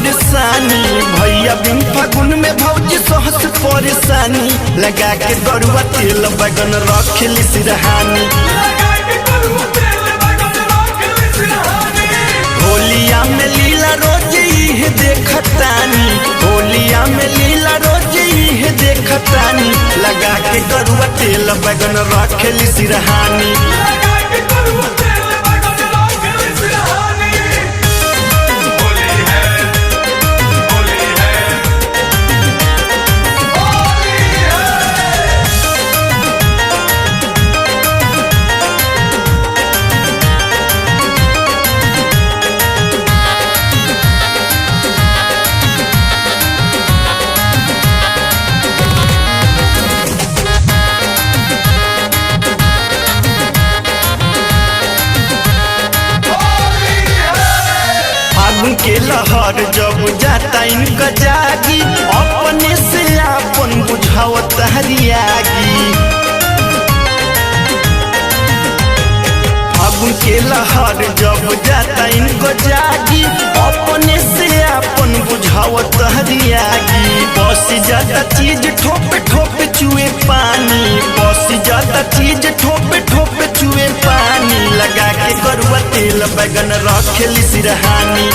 परेशानी भैया बिन फागुन में भौजी सहस परेशानी लगा के गरुआ तेल बैगन रखली सिरहानी होलिया में लीला रोज इहे देखतानी होलिया में लीला रोज इहे देखतानी लगा के गरुआ तेल बैगन रखली सिरहानी फागुन के लहर जब जाता इनका जागी अपने से अपन बुझावत हरियागी फागुन के लहर जब जाता इनका जागी अपने से अपन बुझावत हरियागी बस जाता चीज ठोपे ठोपे चुए पानी बस जाता चीज ठोपे ठोपे चुए पानी लगा के गरुआ तेल बैगन रखली सिरहानी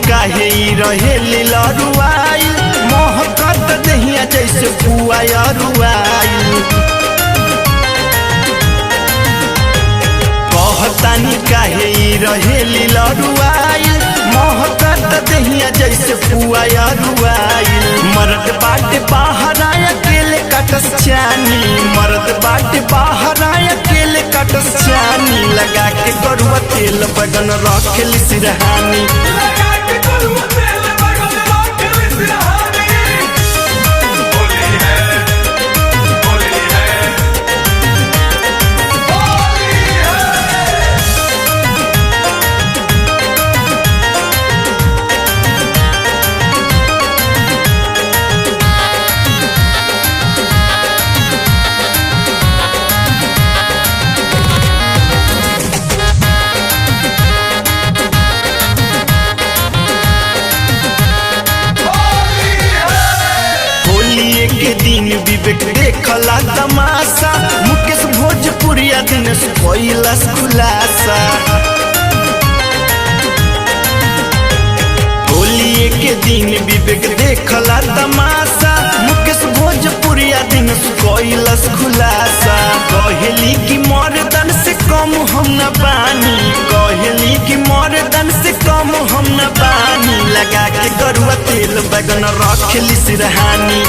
काहे रहे लरुआइल मोहकत दहिया जैसे पुआ अरुआइल कहतानी काहे रहे लरुआइल मोहकत दहिया जैसे पुआ अरुआइल मर्द बाटे बाहर अकेले कटस चानी मर्द बाटे बाहर अकेले कटस चानी लगा के गरुआ तेल बैगन रखली सिरहानी के दिन विवेक देखला तमाशा मुकेश भोजपुरिया दिन कैलाश खुलासा होलिये के दिन विवेक देखला तमाशा मुकेश भोजपुरिया दिन कैलाश खुलासा कहली कि मर्दन से कम हम न बानी कहली कि मर्दन से कम हम न बानी लगा के गरुआ तेल बैगन रखली सिरहानी